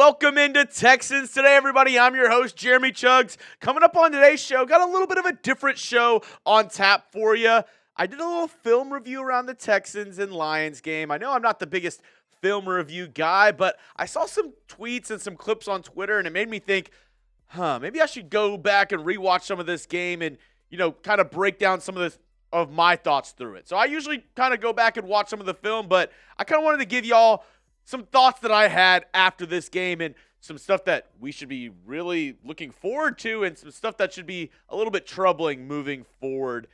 Welcome into Texans Today, everybody. I'm your host, Jeremy Chuggs. Coming up on today's show, got a little bit of a different show on tap for you. I did a little film review around the Texans and Lions game. I know I'm not the biggest film review guy, but I saw some tweets and some clips on Twitter, and it made me think, maybe I should go back and rewatch some of this game and, kind of break down some of my thoughts through it. So I usually kind of go back and watch some of the film, but I kind of wanted to give y'all some thoughts that I had after this game and some stuff that we should be really looking forward to and some stuff that should be a little bit troubling moving forward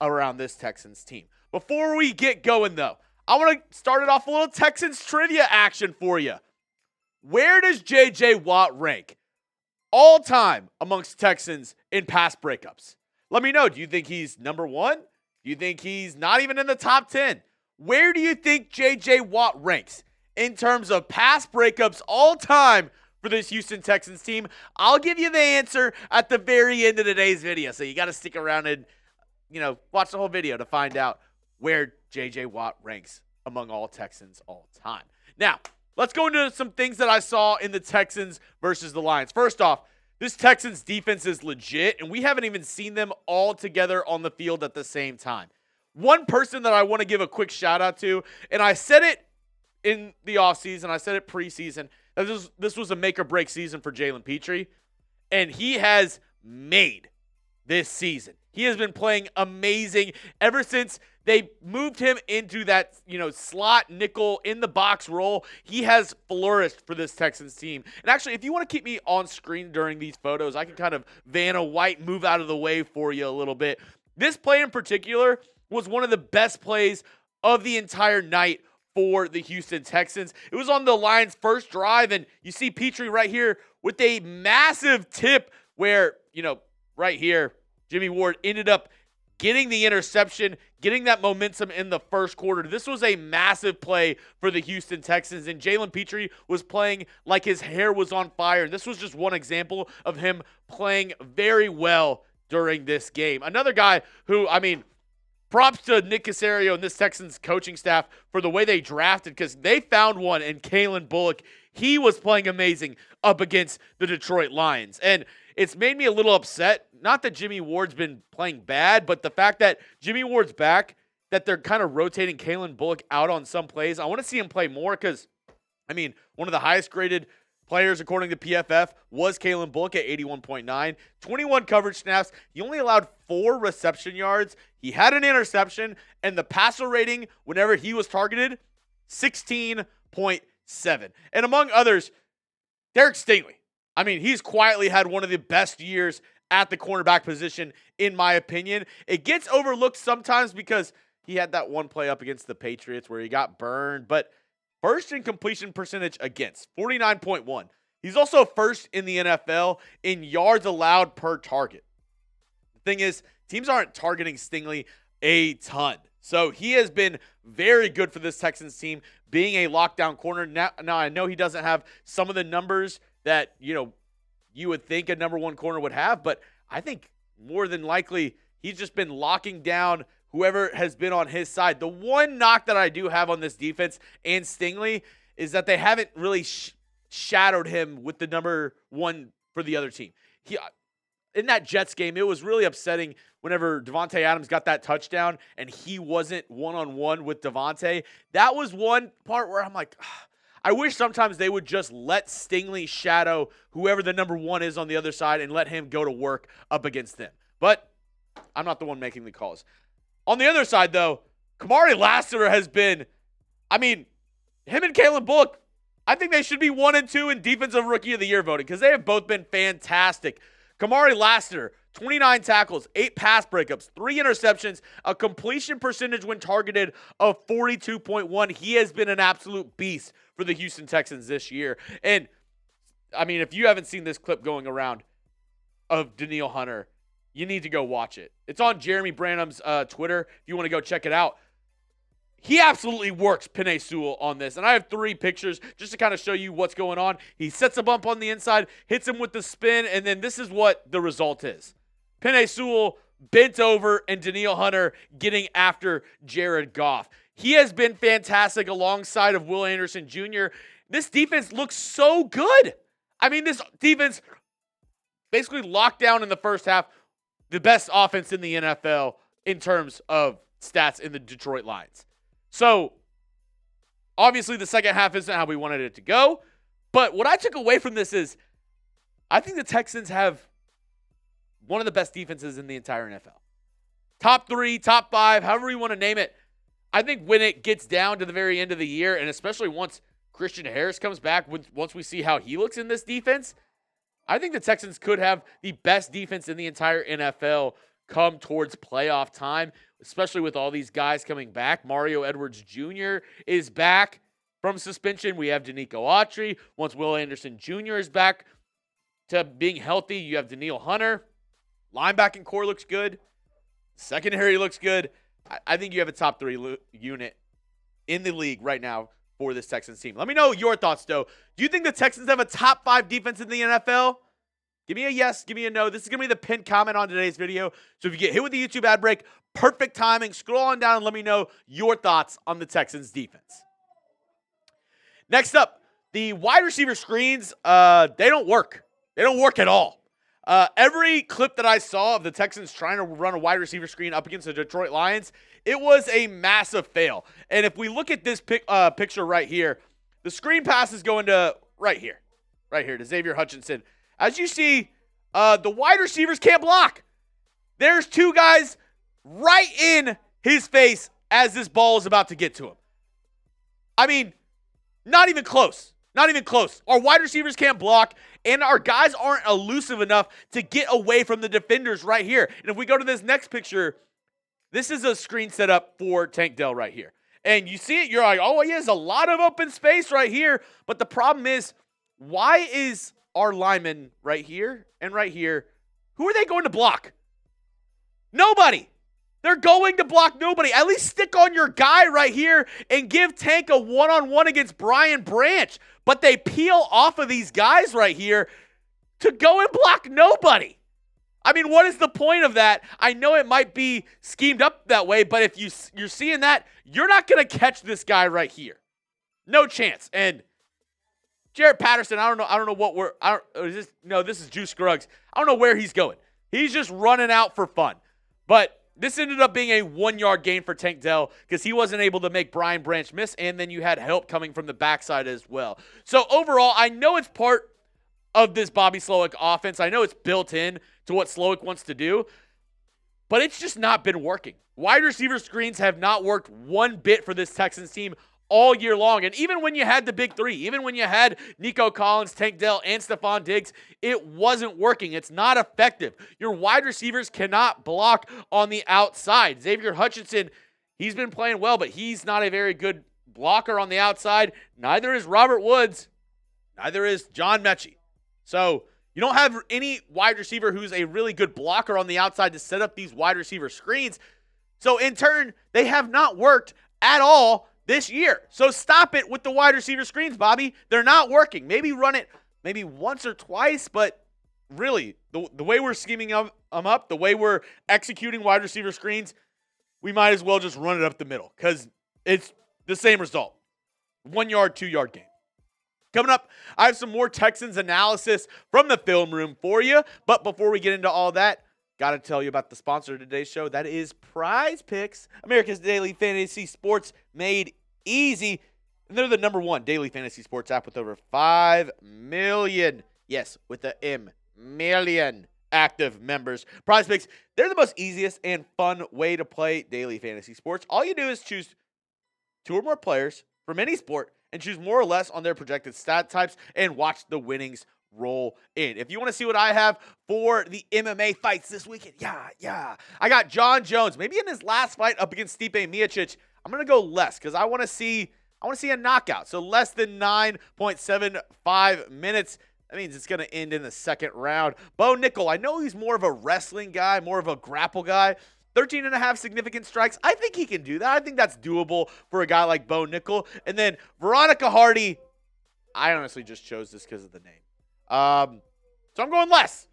around this Texans team. Before we get going, though, I want to start it off a little Texans trivia action for you. Where does J.J. Watt rank all time amongst Texans in pass breakups? Let me know. Do you think he's number one? Do you think he's not even in the top 10? Where do you think J.J. Watt ranks in terms of pass breakups all time for this Houston Texans team? I'll give you the answer at the very end of today's video. So you got to stick around and, watch the whole video to find out where J.J. Watt ranks among all Texans all time. Now, let's go into some things that I saw in the Texans versus the Lions. First off, this Texans defense is legit, and we haven't even seen them all together on the field at the same time. One person that I want to give a quick shout out to, and I said it in the offseason, I said it preseason, that this was a make or break season for Jalen Petrie, and he has made this season. He has been playing amazing ever since they moved him into that, slot nickel in the box role. He has flourished for this Texans team. And actually, if you want to keep me on screen during these photos, I can kind of Vanna White move out of the way for you a little bit. This play in particular was one of the best plays of the entire night for the Houston Texans. It was on the Lions' first drive, and you see Petrie right here with a massive tip where, right here, Jimmy Ward ended up getting the interception, getting that momentum in the first quarter. This was a massive play for the Houston Texans, and Jalen Petrie was playing like his hair was on fire. And this was just one example of him playing very well during this game. Another guy who, props to Nick Caserio and this Texans coaching staff for the way they drafted, because they found one in Calen Bullock. He was playing amazing up against the Detroit Lions. And it's made me a little upset. Not that Jimmy Ward's been playing bad, but the fact that Jimmy Ward's back, that they're kind of rotating Calen Bullock out on some plays. I want to see him play more because, one of the highest graded players according to PFF was Calen Bullock at 81.9. 21 coverage snaps. He only allowed 4 reception yards. He had an interception, and the passer rating whenever he was targeted, 16.7. And among others, Derek Stingley. He's quietly had one of the best years at the cornerback position, in my opinion. It gets overlooked sometimes because he had that one play up against the Patriots where he got burned, but first in completion percentage against, 49.1. He's also first in the NFL in yards allowed per target. The thing is, teams aren't targeting Stingley a ton. So he has been very good for this Texans team, being a lockdown corner. Now I know he doesn't have some of the numbers that, you would think a number one corner would have, but I think more than likely he's just been locking down whoever has been on his side. The one knock that I do have on this defense and Stingley is that they haven't really shadowed him with the number one for the other team. In that Jets game, it was really upsetting whenever Devontae Adams got that touchdown and he wasn't one-on-one with Devontae. That was one part where I'm like, I wish sometimes they would just let Stingley shadow whoever the number one is on the other side and let him go to work up against them. But I'm not the one making the calls. On the other side, though, Kamari Lassiter has been, him and Calen Bullock, I think they should be 1 and 2 in Defensive Rookie of the Year voting because they have both been fantastic. Kamari Lassiter, 29 tackles, 8 pass breakups, 3 interceptions, a completion percentage when targeted of 42.1. He has been an absolute beast for the Houston Texans this year. And, if you haven't seen this clip going around of Danielle Hunter, you need to go watch it. It's on Jeremy Branham's Twitter if you want to go check it out. He absolutely works Penei Sewell on this. And I have 3 pictures just to kind of show you what's going on. He sets a bump on the inside, hits him with the spin, and then this is what the result is. Penei Sewell bent over and Danielle Hunter getting after Jared Goff. He has been fantastic alongside of Will Anderson Jr. this defense looks so good. I mean, this defense basically locked down in the first half the best offense in the NFL in terms of stats in the Detroit Lions. So, obviously, the second half isn't how we wanted it to go. But what I took away from this is I think the Texans have one of the best defenses in the entire NFL. Top 3, top 5, however you want to name it. I think when it gets down to the very end of the year, and especially once Christian Harris comes back, once we see how he looks in this defense, I think the Texans could have the best defense in the entire NFL come towards playoff time, especially with all these guys coming back. Mario Edwards Jr. is back from suspension. We have DeMeco Ryans. Once Will Anderson Jr. is back to being healthy, you have Danielle Hunter. Linebacking core looks good. Secondary looks good. I think you have a top 3 unit in the league right now for this Texans team. Let me know your thoughts, though. Do you think the Texans have a top 5 defense in the NFL? Give me a yes, give me a no. This is going to be the pinned comment on today's video. So if you get hit with the YouTube ad break, perfect timing. Scroll on down and let me know your thoughts on the Texans defense. Next up, the wide receiver screens, they don't work. They don't work at all. Every clip that I saw of the Texans trying to run a wide receiver screen up against the Detroit Lions, it was a massive fail. And if we look at this picture right here, the screen pass is going to right here to Xavier Hutchinson. As you see, the wide receivers can't block. There's 2 guys right in his face as this ball is about to get to him. I mean, not even close. Not even close. Our wide receivers can't block, and our guys aren't elusive enough to get away from the defenders right here. And if we go to this next picture, this is a screen set up for Tank Dell right here. And you see it, you're like, oh, he has a lot of open space right here. But the problem is, why is our lineman right here and right here, who are they going to block? Nobody. They're going to block nobody. At least stick on your guy right here and give Tank a one-on-one against Brian Branch. But they peel off of these guys right here to go and block nobody. I mean, what is the point of that? I know it might be schemed up that way, but if you're seeing that, you're not going to catch this guy right here. No chance. And Jarrett Patterson, I don't know what this is Juice Scruggs. I don't know where he's going. He's just running out for fun. But this ended up being a 1-yard gain for Tank Dell because he wasn't able to make Brian Branch miss, and then you had help coming from the backside as well. So overall, I know it's part of this Bobby Slowick offense. I know it's built in to what Slowick wants to do, but it's just not been working. Wide receiver screens have not worked one bit for this Texans team all year long. And even when you had the big 3, even when you had Nico Collins, Tank Dell, and Stephon Diggs, it wasn't working. It's not effective. Your wide receivers cannot block on the outside. Xavier Hutchinson, he's been playing well, but he's not a very good blocker on the outside. Neither is Robert Woods. Neither is John Mechie. So you don't have any wide receiver who's a really good blocker on the outside to set up these wide receiver screens. So in turn, they have not worked at all this year. So stop it with the wide receiver screens, Bobby. They're not working. Maybe run it maybe once or twice, but really, the way we're scheming them up, the way we're executing wide receiver screens, we might as well just run it up the middle because it's the same result. 1-yard, 2-yard game. Coming up, I have some more Texans analysis from the film room for you. But before we get into all that, got to tell you about the sponsor of today's show. That is Prize Picks, America's daily fantasy sports made easy. And they're the #1 daily fantasy sports app with over 5 million, yes, with the M, million active members. Prize Picks, they're the most easiest and fun way to play daily fantasy sports. All you do is choose 2 or more players from any sport and choose more or less on their projected stat types and watch the winnings roll in. If you want to see what I have for the MMA fights this weekend, I got John Jones. Maybe in his last fight up against Stipe Miocic, I'm going to go less because I want to see a knockout. So less than 9.75 minutes. That means it's going to end in the second round. Bo Nickel, I know he's more of a wrestling guy, more of a grapple guy. 13.5 significant strikes. I think he can do that. I think that's doable for a guy like Bo Nickel. And then Veronica Hardy, I honestly just chose this because of the name. So I'm going less.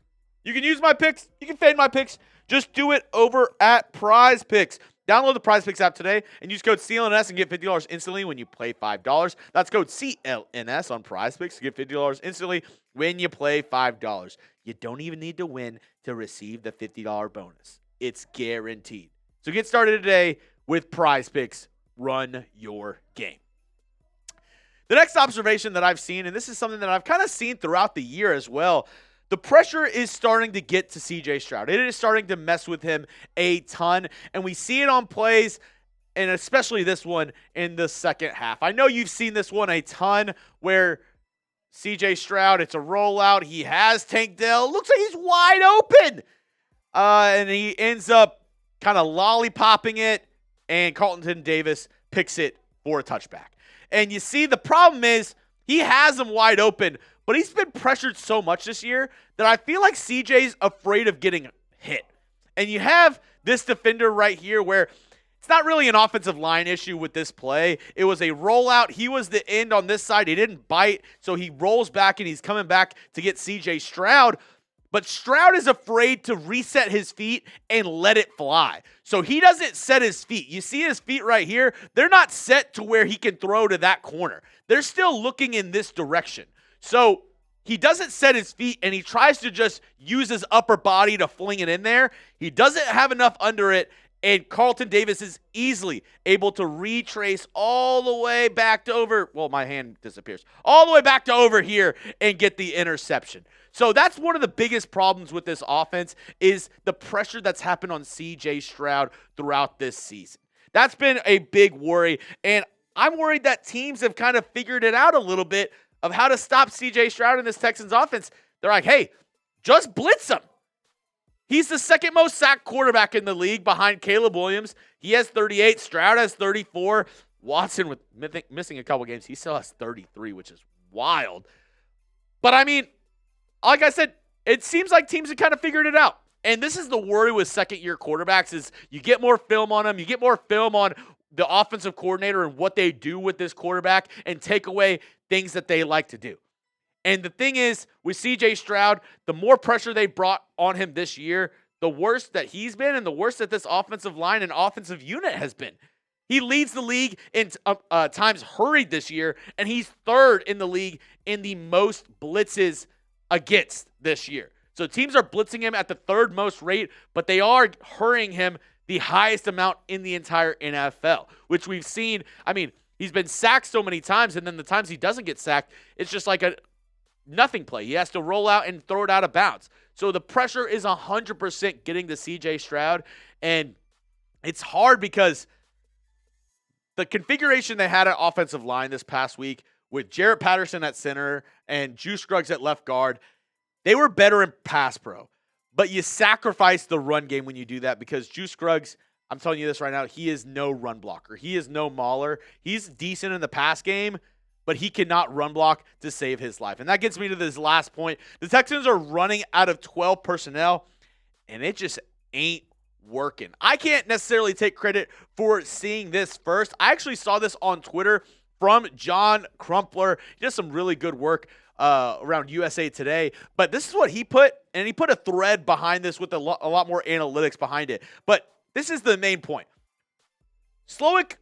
You can use my picks. You can fade my picks. Just do it over at Prize Picks. Download the PrizePicks app today and use code CLNS and get $50 instantly when you play $5. That's code CLNS on PrizePicks to get $50 instantly when you play $5. You don't even need to win to receive the $50 bonus. It's guaranteed. So get started today with PrizePicks. Run your game. The next observation that I've seen, and this is something that I've kind of seen throughout the year as well, the pressure is starting to get to CJ Stroud. It is starting to mess with him a ton, and we see it on plays, and especially this one in the second half. I know you've seen this one a ton where CJ Stroud, it's a rollout. He has Tank Dell. Looks like he's wide open. And he ends up kind of lollipopping it, and Carlton Davis picks it for a touchback. And you see, the problem is he has him wide open, but he's been pressured so much this year that I feel like CJ's afraid of getting hit. And you have this defender right here where it's not really an offensive line issue with this play. It was a rollout. He was the end on this side. He didn't bite, so he rolls back, and he's coming back to get CJ Stroud. But Stroud is afraid to reset his feet and let it fly. So he doesn't set his feet. You see his feet right here? They're not set to where he can throw to that corner. They're still looking in this direction. So he doesn't set his feet, and he tries to just use his upper body to fling it in there. He doesn't have enough under it, and Carlton Davis is easily able to retrace all the way back to over. Well, my hand disappears. All the way back to over here and get the interception. So that's one of the biggest problems with this offense is the pressure that's happened on CJ Stroud throughout this season. That's been a big worry, and I'm worried that teams have kind of figured it out a little bit of how to stop CJ Stroud in this Texans offense. They're like, hey, just blitz him. He's the second most sacked quarterback in the league behind Caleb Williams. He has 38. Stroud has 34. Watson, with missing a couple games, he still has 33, which is wild. But, I mean, like I said, it seems like teams have kind of figured it out. And this is the worry with second-year quarterbacks is you get more film on them. You get more film on the offensive coordinator and what they do with this quarterback and take away things that they like to do. And the thing is, with CJ Stroud, the more pressure they brought on him this year, the worse that he's been and the worse that this offensive line and offensive unit has been. He leads the league in times hurried this year, and he's third in the league in the most blitzes against this year. So teams are blitzing him at the third most rate, but they are hurrying him the highest amount in the entire NFL, which we've seen. I mean, he's been sacked so many times, and then the times he doesn't get sacked, it's just like a nothing play. He has to roll out and throw it out of bounds. So the pressure is 100% getting to CJ Stroud, and it's hard because the configuration they had at offensive line this past week with Jarrett Patterson at center and Juice Scruggs at left guard, they were better in pass pro. But you sacrifice the run game when you do that because Juice Scruggs, I'm telling you this right now, he is no run blocker. He is no mauler. He's decent in the pass game, but he cannot run block to save his life. And that gets me to this last point. The Texans are running out of 12 personnel, and it just ain't working. I can't necessarily take credit for seeing this first. I actually saw this on Twitter from John Crumpler. He does some really good work around USA Today. But this is what he put, and he put a thread behind this with a lot more analytics behind it. But this is the main point. Slowick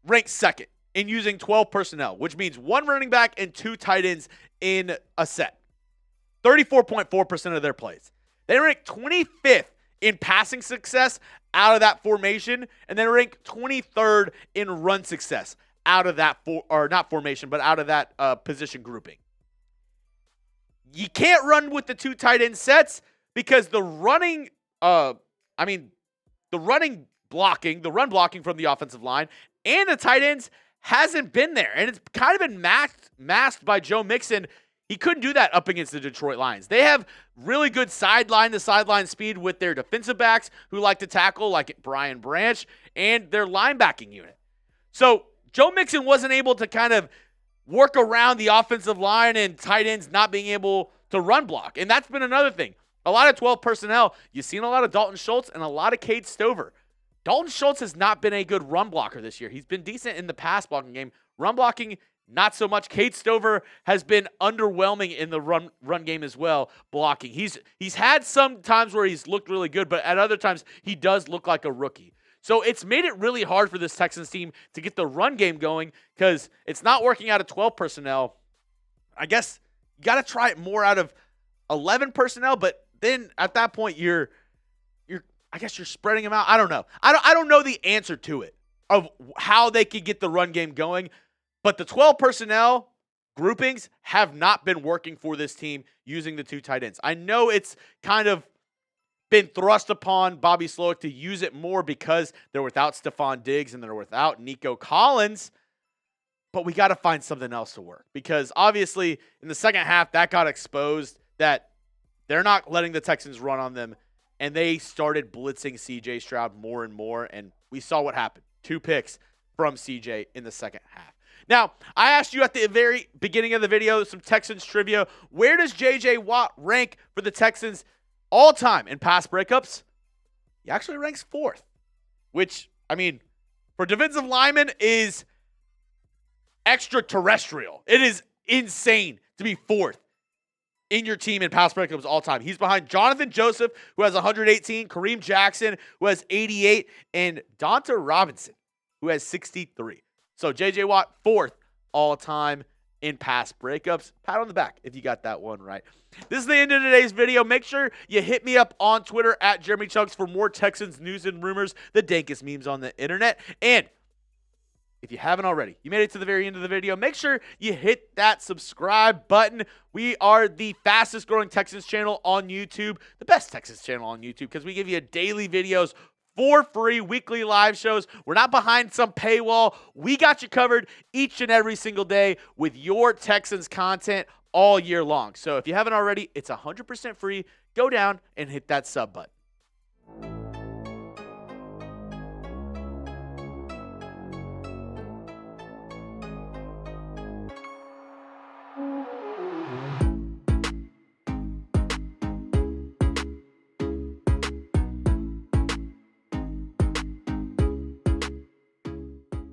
ranks second in using 12 personnel, which means one running back and two tight ends in a set. 34.4% of their plays. They rank 25th in passing success out of that formation, and they rank 23rd in run success out of that, not formation, but out of that position grouping. You can't run with the two tight end sets because the run blocking from the offensive line and the tight ends hasn't been there. And it's kind of been masked by Joe Mixon. He couldn't do that up against the Detroit Lions. They have really good sideline-to-sideline speed with their defensive backs who like to tackle, like Brian Branch, and their linebacking unit. So Joe Mixon wasn't able to kind of work around the offensive line and tight ends not being able to run block. And that's been another thing. A lot of 12 personnel, you've seen a lot of Dalton Schultz and a lot of Cade Stover. Dalton Schultz has not been a good run blocker this year. He's been decent in the pass blocking game. Run blocking, not so much. Cade Stover has been underwhelming in the run game as well, blocking. He's had some times where he's looked really good, but at other times he does look like a rookie. So it's made it really hard for this Texans team to get the run game going because it's not working out of 12 personnel. I guess you got to try it more out of 11 personnel, but then at that point you're spreading them out. I don't know. I don't know the answer to it of how they could get the run game going, but the 12 personnel groupings have not been working for this team using the 2 tight ends. I know it's kind of been thrust upon Bobby Slowick to use it more because they're without Stephon Diggs and they're without Nico Collins, but we got to find something else to work because obviously in the second half that got exposed that they're not letting the Texans run on them, and they started blitzing CJ Stroud more and more, and we saw what happened. 2 picks from CJ in the second half. Now, I asked you at the very beginning of the video some Texans trivia. Where does J.J. Watt rank for the Texans all time in pass breakups? He actually ranks 4th, which, I mean, for defensive lineman is extraterrestrial. It is insane to be 4th in your team in pass breakups all time. He's behind Jonathan Joseph, who has 118, Kareem Jackson, who has 88, and Donta Robinson, who has 63. So J.J. Watt, 4th all time in pass breakups. Pat on the back if you got that one right. This is the end of today's video. Make sure you hit me up on Twitter at Jeremy Chuggs for more Texans news and rumors, the dankest memes on the internet. And if you haven't already, you made it to the very end of the video, make sure you hit that subscribe button. We are the fastest growing Texans channel on YouTube, the best Texans channel on YouTube, because we give you daily videos for free, weekly live shows. We're not behind some paywall. We got you covered each and every single day with your Texans content all year long. So if you haven't already, it's 100% free. Go down and hit that sub button.